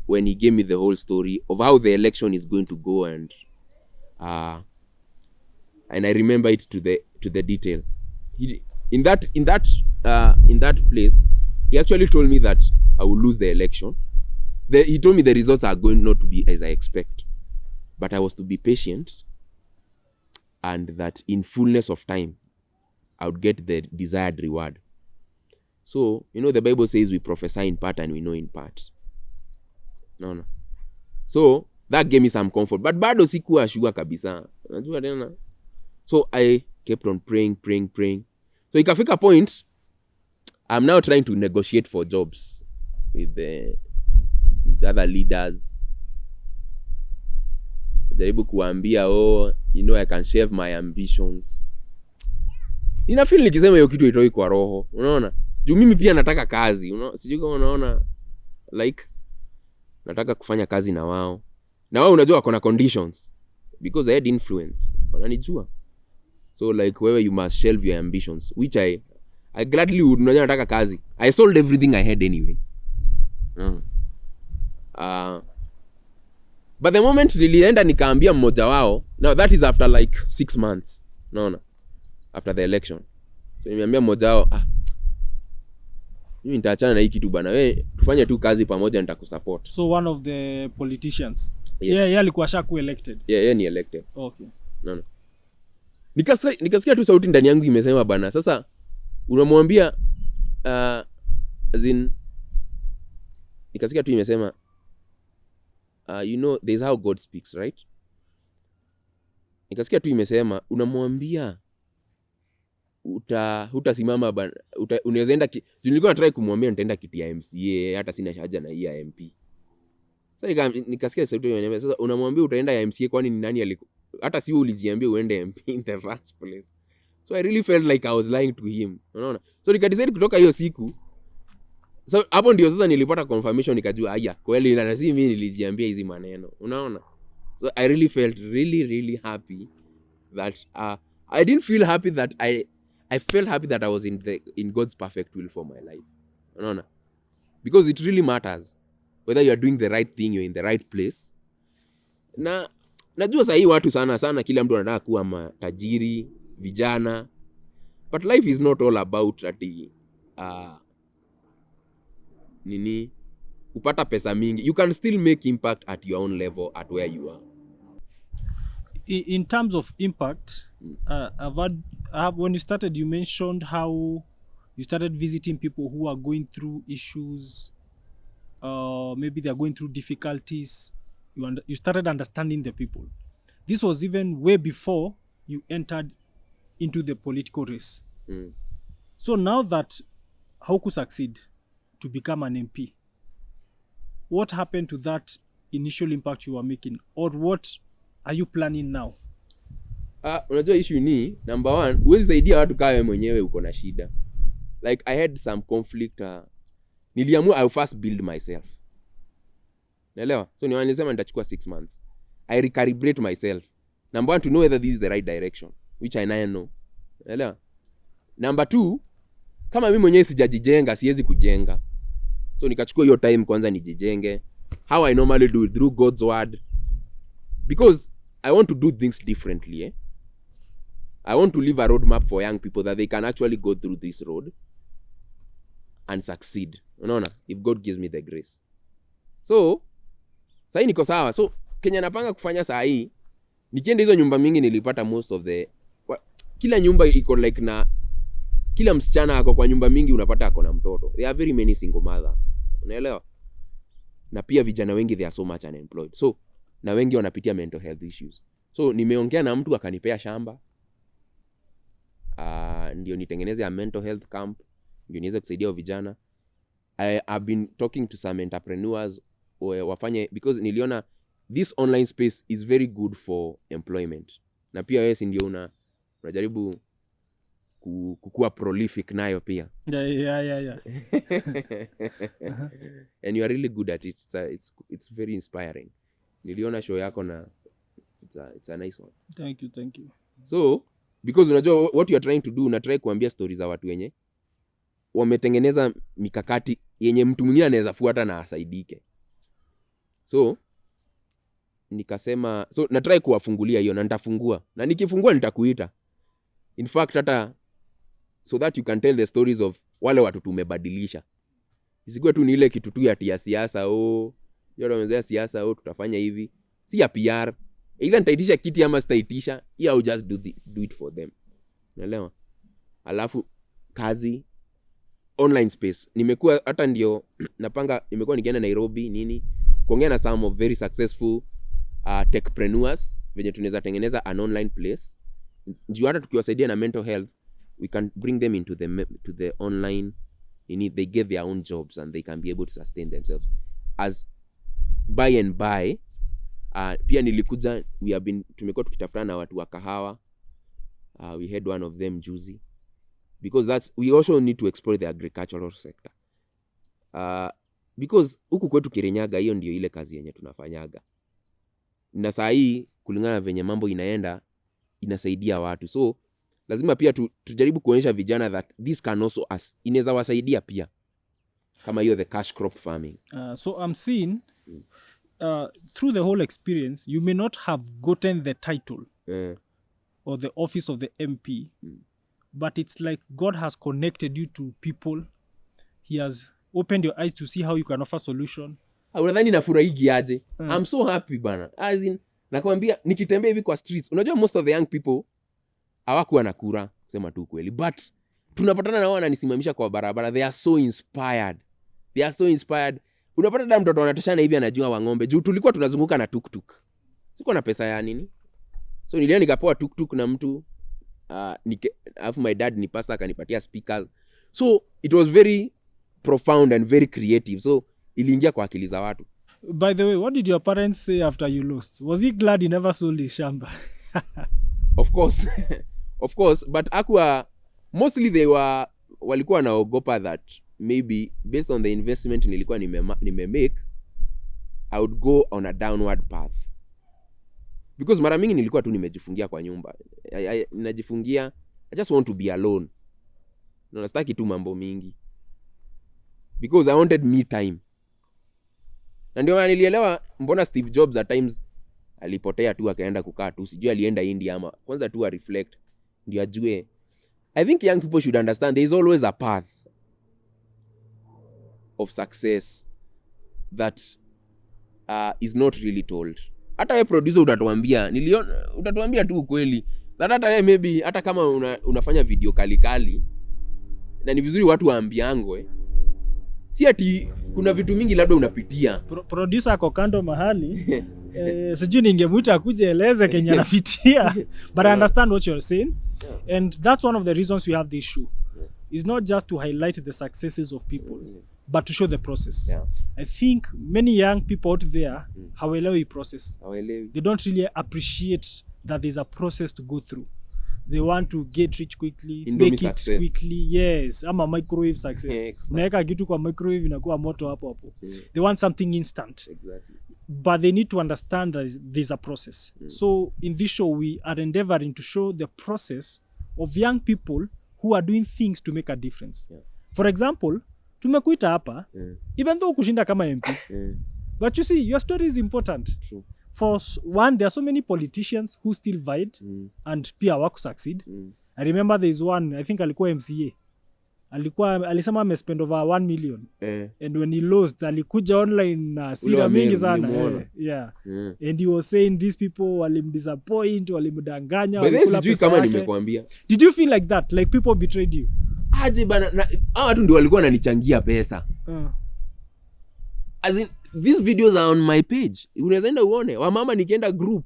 When he gave me the whole story of how the election is going to go, and I remember it to the detail. In that place, he actually told me that I will lose the election. He told me the results are going not to be as I expect, but I was to be patient, and that in fullness of time, I would get the desired reward. So, the Bible says we prophesy in part and we know in part. No. So, that gave me some comfort. But bado sikuwa sure kabisa. Unajua tena. So, I kept on praying. So, ikafika point, I'm now trying to negotiate for jobs with the other leaders. Jaribu kuambia, I can shave my ambitions. nina feel nikisema hiyo kitu itoi kwa roho, unaona? Juu mimi pia nataka kazi, unaona? Sijui kama unaona, like nataka kufanya kazi na wao. Na wao unajua wako na conditions because I had influence. Wananijua. So like wewe you must shelve your ambitions, which I gladly would. Unajua nataka kazi. I sold everything I had anyway. But the moment nilienda nikaambia mmoja wao, now that is after like 6 months, unaona? After the election. So nimeambia mmoja wao, mimi nitaachana na hii kitu bana. Wewe tufanye tu kazi pamoja, nitakusupport. So one of the politicians. Yes. Yeah, alikuwa shaku elected. Yeah, ni elected. Okay. No. Nikasikia tu sauti ndani yangu imesema bana, sasa unamwambia as in nikasikia tu imesema you know there's how God speaks, right? Nikasikia tu imesema unamwambia utasimama bana, unaweza enda nilikuwa nataka kumwambia nitaenda kiti ya MCA, hata sina haja na hii ya MP. Sasa nikasikia sauti inaniambia sasa unamwambia utaenda ya MCA, kwani ni nani hata si ulijiambia uende MP in the first place. So I really felt like I was lying to him, unaona? So nikadecide kutoka hiyo siku. So hapo ndio sasa nilipata confirmation, nikajua haya kweli na si mimi nilijiambia hizi maneno, unaona? So I really felt really happy that I didn't feel happy that I felt happy that I was in God's perfect will for my life, unaona? Because it really matters whether you are doing the right thing, you're in the right place. Na najua sasa hii watu sana kila mtu anataka kuwa matajiri, vijana, but life is not all about that kupata pesa mingi. You can still make impact at your own level, at where you are. In terms of impact, when you started, you mentioned how you started visiting people who are going through issues, maybe they are going through difficulties. You started understanding the people. This was even way before you entered into the political race. So now that Hauku succeed to become an MP, what happened to that initial impact you were making, or what are you planning now? Unajua issue ni number 1, huwezi saidia watu kama wewe mwenyewe uko na shida. Like I had some conflict. Niliamua I first build myself. Naelewa? So nilisema nitachukua 6 months. I recalibrate myself. Number 1, to know whether this is the right direction, which I now know. Naelewa? Number 2, kama mimi mwenyewe sijajijenga, siwezi kujenga. So nikachukua hiyo time kwanza nijijenge. How I normally do it, through God's word. Because I want to do things differently. I want to leave a roadmap for young people that they can actually go through this road and succeed. Unaona? If God gives me the grace. So, sahi niko sawa. So, Kenya napanga kufanya sahi, nikienda hizo nyumba mingi nilipata most of the, kila nyumba iko like na, kila msichana ako kwa nyumba mingi unapata ako na mtoto. There are very many single mothers. Unaelewa? Na pia vijana wengi they are so much unemployed. So, na wengi wanapitia mental health issues. So, nimeongea na mtu akanipea shamba. Ndio nitengeneze a mental health camp. Ndio niweze kusaidia vijana. I have been talking to some entrepreneurs wafanye, because niliona this online space is very good for employment. Na pia wewe ndio unajaribu kukua prolific nayo pia. Yeah. And you are really good at it. It's very inspiring. Niliona show yako na it's a nice one. Thank you. So, because unajua what you are trying to do, unatry kuambia stories za watu wenye wametengeneza mikakati yenye mtu mwingine anaweza fuata na asaidike. So, nikasema, so natry kuwafungulia hiyo na nitafungua. Na nikifungua nitakuita. In fact, hata so that you can tell the stories of wale watu tumebadilisha. Isikuwe tu ni ile kitu tu ya siasa, yao wamezoea siasa, tutafanya hivi. Si ya PR. Either nitaitisha kiti ama sitaitisha, I'll just do it for them. Unaelewa? Alafu kazi online space. Nimekuwa hata ndio napanga, nimekuwa nikienda Nairobi nini, kuongea na some of very successful techpreneurs venye tunaweza tengeneza an online place. Ndio hata tukiwasaidia na mental health, we can bring them into the online. They get their own jobs and they can be able to sustain themselves. As by and by, pia nilikuja, tumekuwa tukitafutana na watu wa kahawa. We had one of them juzi. because we also need to explore the agricultural sector. Because huku kwetu Kirinyaga hiyo ndio ile kazi yenye tunafanyaga. Na saa hii kulingana venye mambo inaenda inasaidia watu. So lazima pia tujaribu kuonyesha vijana that this can also inaweza wasaidia pia. Kama hiyo the cash crop farming. So I'm seeing through the whole experience you may not have gotten the title or the office of the MP. But it's like God has connected you to people. He has opened your eyes to see how you can offer solution. Unadhani nafurahigi aje? I'm so happy bana. As in, nakwambia nikitembea hivi kwa streets, unajua most of the young people hawakuwa na kura, sema tu kweli. But tunapatana na wao wananisimamisha kwa barabara. They are so inspired. Unapata mtoto anatoshana hivi anajua Wangombe. Juu tulikuwa tunazunguka na tuk-tuk. Sikuwa na pesa ya nini. So nilienda nikapewa tuk-tuk na mtu. Alafu my dad ni pastor akanipatia speakers. So it was very profound and very creative. So iliingia kwa akili za watu. By the way, what did your parents say after you lost? Was he glad he never sold his shamba? Of course, but mostly walikuwa naogopa that maybe based on the investment nilikuwa nimemake, I would go on a downward path. Because mara mingi nilikuwa tu nimejifungia kwa nyumba. Ninajifungia, I just want to be alone. Nastaki tu mambo mingi. Because I wanted me time. Na ndio nilielewa mbona Steve Jobs at times alipotea tu akaenda kukaa tu. Sijui alienda India ama kwanza tu reflect. Ndio ajue. I think young people should understand there is always a path of success that is not really told. Hata wewe producer utatuambia tu ukweli. Hata wewe maybe hata kama unafanya video kali na ni vizuri watu waambiango si ati kuna vitu mingi labda unapitia. Producer ako kando mahali sijui ningemuita akuje eleze Kenya anapitia. But I understand what you're saying. And that's one of the reasons we have this show. It's not just to highlight the successes of people, but to show the process. I think many young people out there hawaelewi process. They don't really appreciate that there's a process to go through. They want to get rich quickly, make it quickly. Yes, ama microwave success. Naeka kitu kwa microwave inakuwa moto hapo. They want something instant. Exactly. But they need to understand that there's a process. So in this show, we are endeavoring to show the process of young people who are doing things to make a difference. For example, tumekuita hapa, even though kushinda kama MP. But you see, your story is important. True. For one, there are so many politicians who still vied and pia hawaku succeed. I remember there is one, I think alikuwa MCA. Alisema amespend over 1 million. And when he lost, alikuja online na sira mingi sana. And he was saying these people walimdisappoint, walimdanganya. But this sijui kama nimekuambia. Did you feel like that? Like people betrayed you? Aje bana, hao watu ndio walikuwa wananichangia pesa. As in, these videos are on my page. Unaweza enda uone. Wamama nikienda group,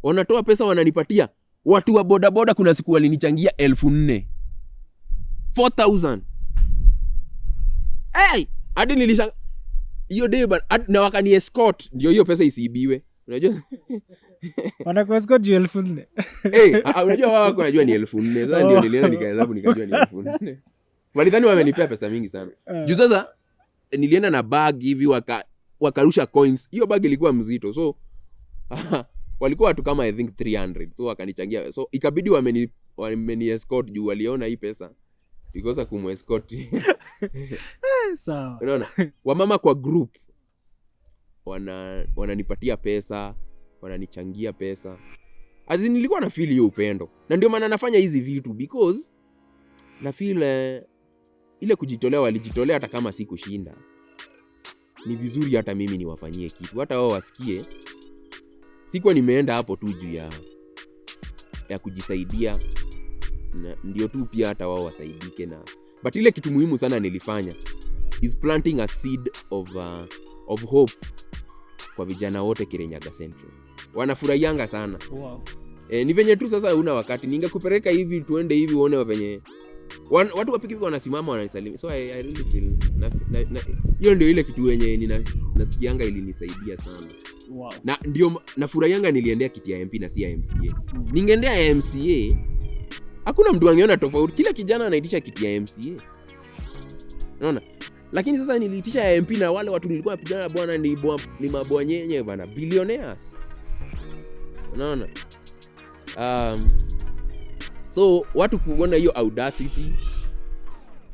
wanatoa pesa wananipatia. Watu wa boda kuna siku walinichangia 4,000. 4,000. Hey, hadi nilisha hiyo day na wakani escort ndio hiyo pesa isiibiwe. Unajua? Wanaku escort 4,000. Unajua wao wanajua ni 4,000. Sasa ndio nilienda nikahesabu nikajua ni 4,000. Walidhani wamenipea pesa mingi sana. Juu sasa nilienda na bag hivi wakarusha coins. Hiyo bag ilikuwa mzito. So walikuwa watu kama I think 300. So wakanichangia. So ikabidi wameni escort juu waliona hii pesa. Because kumescort. Sawa. Unaona? Wamama kwa group wananipatia pesa, wananichangia pesa. Azi nilikuwa na feel hiyo upendo. Na ndio maana nafanya hizi vitu because na feel ile kujitolea walijitolea hata kama si kushinda. Ni vizuri hata mimi niwafanyie kitu. Hata wao wasikie. Sikuwa nimeenda hapo tu juu ya kujisaidia. Na ndio tu pia hata wao wasaidike na. But ile kitu muhimu sana nilifanya is planting a seed of hope kwa vijana wote Kirinyaga Central. Wanafurahianga sana. Wow. Ni venye tu sasa una wakati ningekupeleka hivi tuende hivi uone venye watu wapiki hivi wanasimama wananisalimia. So I really feel hiyo ndio ile kitu yenye nasikianga ilinisaidia sana. Wow. Na ndio nafurahianga niliendea kiti ya MP na si ya MCA. Ningeendea ya MCA Hakuna mtu angeona tofauti. Kila kijana anaitisha kiti ya MCA. Unaona? Lakini sasa niliitisha ya MP na wale watu nilikuwa napigana bwana ni mabwanyenye bana, billionaires. Unaona? So watu kuona hiyo audacity,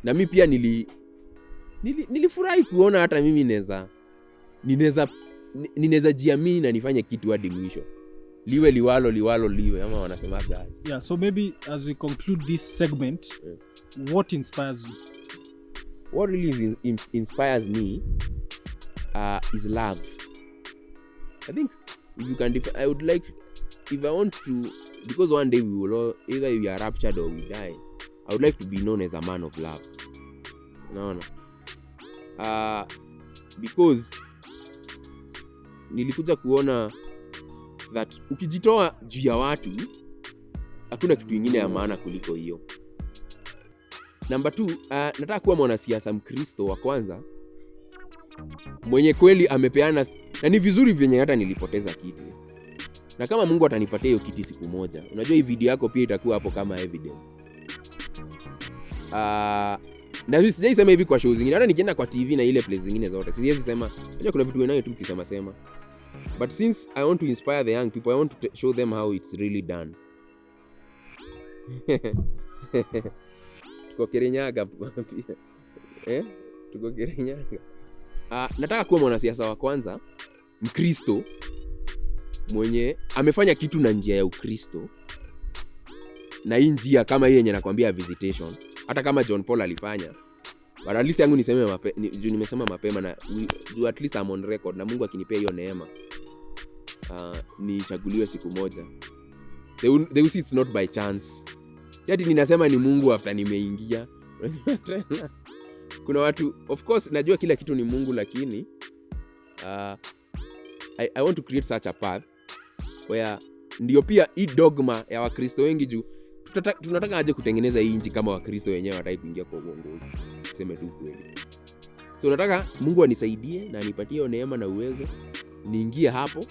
na mimi pia nilifurahi kuona hata mimi ninaweza jiamini na nifanye kitu hadi mwisho. Liwe liwe ama wanasema gaji. Yeah, so maybe as we conclude this segment, what inspires you? What really inspires me is love. I think if you can I would like, if I want to, because one day we will all, either we are raptured or we die, I would like to be known as a man of love. No. Because nilikuja kuona that ukijitoa juu ya watu hakuna kitu kingine ya maana kuliko hiyo. Number 2, nataka kuwa mwanasiasa Mkristo wa kwanza mwenye kweli amepeana, na ni vizuri vyenye hata nilipoteza kiti. Na kama Mungu atanipatia hiyo kiti siku moja, unajua hii video yako pia itakuwa hapo kama evidence. Na sijai sema hivi kwa show zingine, hata nikienda kwa TV na ile place zingine zote siwezi sema, unajua kuna vitu wenayo tu ukisema. But since I want to inspire the young people, I want to show them how it's really done. Tuko Kirinyaga pia. Tuko Kirinyaga. Nataka kuwa mwanasiasa wa kwanza Mkristo mwenye amefanya kitu na njia ya Ukristo, na hii njia kama hii yenye nakwambia visitation, hata kama John Paul alifanya, but at least yangu nimesema mapema na at least I'm on record, na Mungu akinipea hiyo neema nichaguliwe siku moja. They will see it's not by chance. Yati ninasema ni Mungu after nimeingia. Kuna watu, of course najua kila kitu ni Mungu, lakini I want to create such a path where ndio pia hii dogma ya Wakristo wengi juu tunataka aje kutengeneza hii nchi kama Wakristo wenyewe wataki kuingia kwa uongozi. Tuseme tu kweli. So nataka Mungu anisaidie na anipatie neema na uwezo niingie hapo,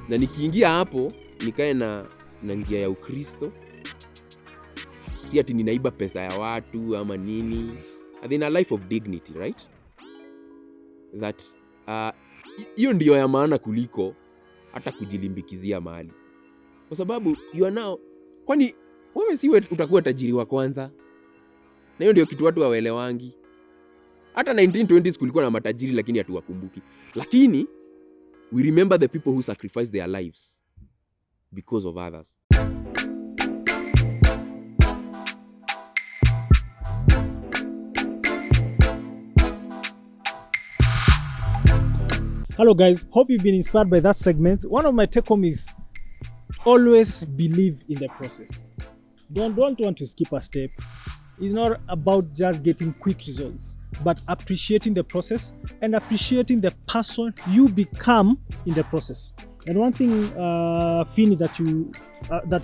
na nikiingia hapo nikae na njia ya Ukristo. Si ati ninaiba pesa ya watu ama nini. I think a life of dignity, right? That hiyo ndio ya maana kuliko hata kujilimbikizia mali. Kwa sababu you are now, kwani wewe si utakuwa tajiri wa kwanza? Na hiyo ndio kitu watu hawaelewangi. Hata 1920s kulikuwa na matajiri lakini hatuwakumbuki. Lakini we remember the people who sacrificed their lives because of others. Hello guys, hope you've been inspired by that segment. One of my take home is always believe in the process. Don't want to skip a step. It's not about just getting quick results, but appreciating the process and appreciating the person you become in the process. And one thing, Finney, that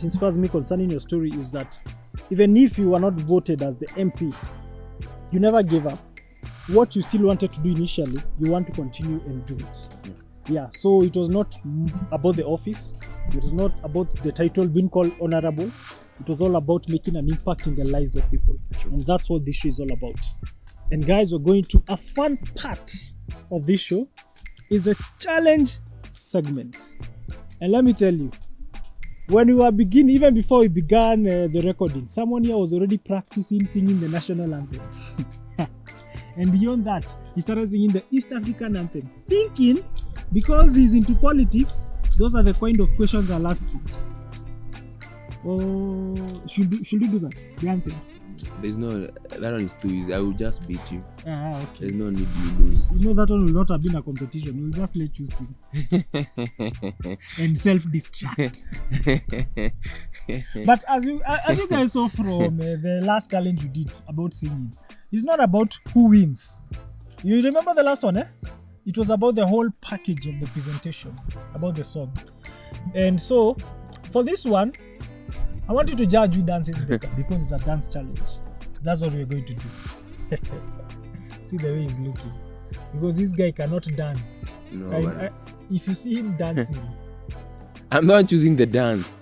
inspires me concerning your story is that even if you were not voted as the MP, you never gave up. What you still wanted to do initially, you want to continue and do it. Yeah, so it was not about the office. It was not about the title being called honorable. It was all about making an impact in the lives of people. And that's what this show is all about. And guys, we're going to a fun part of this show is a challenge segment. And let me tell you, when we were beginning, even before we began the recording, someone here was already practicing singing the national anthem. And beyond that, he started singing the East African anthem, thinking because he's into politics, those are the kind of questions I'll ask you. Oh, should we do that? The anthems? There's no, that one is too easy. I will just beat you. Okay. There's no need you lose. You know that one will not have been a competition. We'll just let you sing. And self-distract. But as you guys saw from the last challenge you did about singing, it's not about who wins. You remember the last one, eh? It was about the whole package of the presentation, about the song. And so, for this one, I want you to judge who dances better because it's a dance challenge. That's what we're going to do. See the way he's looking. Because this guy cannot dance. No, if you see him dancing... I'm not choosing the dance.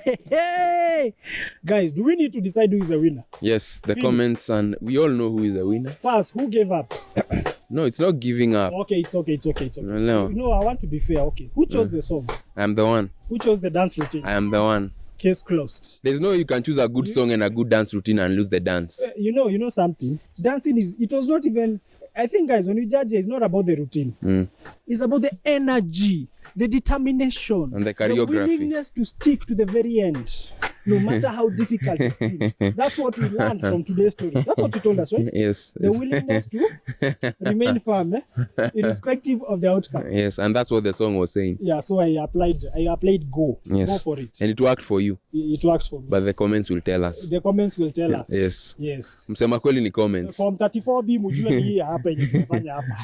Hey, guys, do we need to decide who is the winner? Yes, the Finney. comments, and we all know who is the winner. First, who gave up? No, it's not giving up. Okay, it's okay. No. No, I want to be fair. Okay, who chose the song? I'm the one. Who chose the dance routine? I am the one. Case closed. There's no you can choose a good song and a good dance routine and lose the dance. You know something? Dancing it was not even, I think, guys, when we judge it, it's not about the routine. It's about the energy, the determination, And the choreography. the willingness to stick to the very end, no matter how difficult it seems. That's what we learned from today's story. That's what you told us, right? Yes. The willingness to remain firm, irrespective of the outcome. Yes, and that's what the song was saying. Yeah, so I applied go. Yes. Go for it. And it worked for you. It works for me. But the comments will tell us. The comments will tell us. Yes. Yes. Msema kweli ni comments. Form 34B mujue ni hii hapa yenye tunafanya hapa.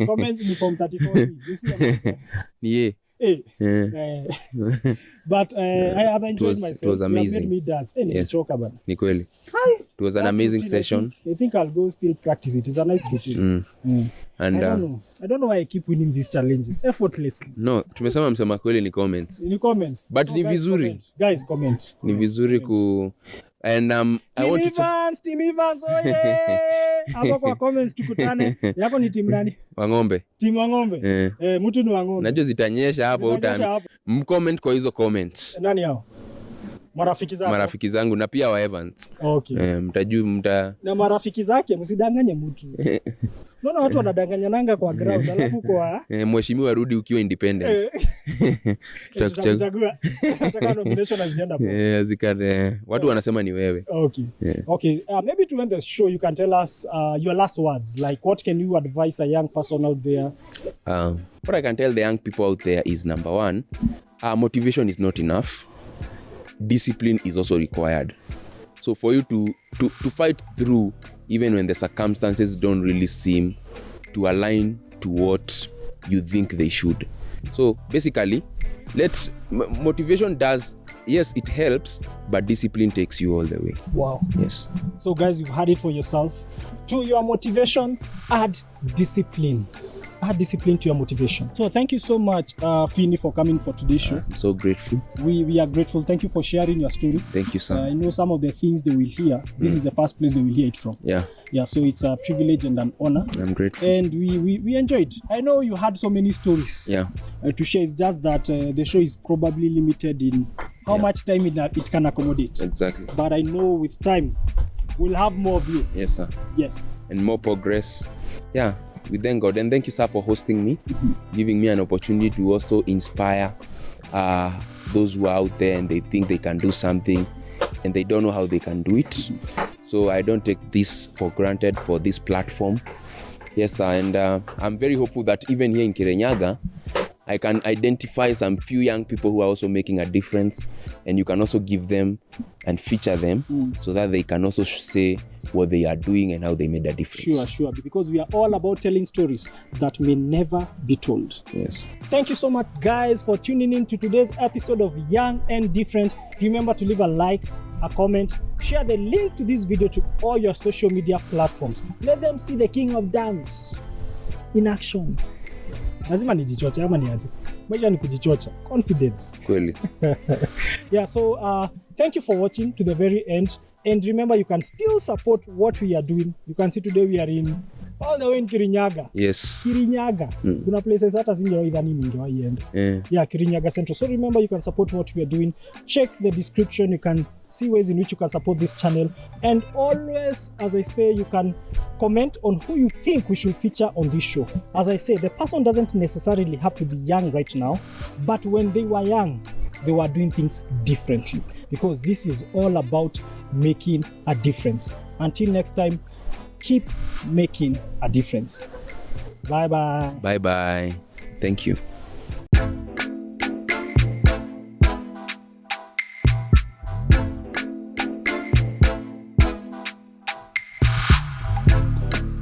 Comments ni form 34C. You see them? Yeah. Hey. Yeah. But I have enjoyed myself. It was amazing. You have made me dance. Hey, Yes. nimechoka bana. Ni kweli. It was an That amazing routine, session. I think I'll go still practice it. It's a nice routine. And I don't know why I keep winning these challenges effortlessly. no, tumesema msema kweli ni comments. In the comments. But ni guys, vizuri. comment. Guys, comment. Ni vizuri ku and I want to Team Evans, oye! Hapo kwa comments tukutane. Yako ni team nani? Wangombe. Team Wangombe. Mtu ni Wangombe. Najua zitanyesha hapo Zitanyesha hapo. mcomment kwa hizo comments. Nani hao? Marafiki zangu na pia wa Evans. Okay. Na marafiki zake msidanganye mtu. Naona watu wanadanganyananga kwa ground alafu kwa mheshimiwa rudi ukiwa independent. Tutachagua. Nataka nomination agenda hapo. Watu wanasema ni wewe. Okay. Yeah. Okay. Maybe to end the show you can tell us your last words. Like what can you advise a young person out there? What I can tell the young people out there is number one, motivation is not enough. Discipline is also required. So for you to fight through even when the circumstances don't really seem to align to what you think they should. So basically, motivation does, yes, it helps, but discipline takes you all the way. Wow. Yes. So guys, you've heard it for yourself. To your motivation, add discipline. Add discipline to your motivation. So thank you so much, Finney, for coming for today's show. I'm so grateful. We are grateful. Thank you for sharing your story. Thank you, sir. I know some of the things they will hear. This is the first place they will hear it from. Yeah. So it's a privilege and an honor. I'm grateful. And we enjoyed. I know you had so many stories to share. It's just that the show is probably limited in how much time it can accommodate. Exactly. But I know with time, we'll have more of you. Yes, sir. Yes. And more progress. Yeah. We thank God. And thank you, sir, for hosting me, giving me an opportunity to also inspire those who are out there and they think they can do something and they don't know how they can do it. So I don't take this for granted for this platform. Yes, sir. And I'm very hopeful that even here in Kirinyaga, I can identify some few young people who are also making a difference, and you can also give them and feature them so that they can also say what they are doing and how they made a difference. Sure. Because we are all about telling stories that may never be told. Yes. Thank you so much, guys, for tuning in to today's episode of Young and Different. Remember to leave a like, a comment, share the link to this video to all your social media platforms. Let them see the king of dance in action. Lazima nijichocha ama niaje? Maisha ni kujichocha. Confidence. Kweli. So thank you for watching to the very end. And remember, you can still support what we are doing. You can see today we are in all the way in Kirinyaga. Yes. Kirinyaga. Kuna places hata singewahi dhani ningewahi enda. Kirinyaga Central. So remember, you can support what we are doing. Check the description. You can see ways in which you can support this channel. And always, as I say, you can comment on who you think we should feature on this show. As I say, the person doesn't necessarily have to be young right now, but when they were young, they were doing things differently. Because this is all about making a difference. Until next time, keep making a difference. Bye-bye. Bye-bye. Thank you.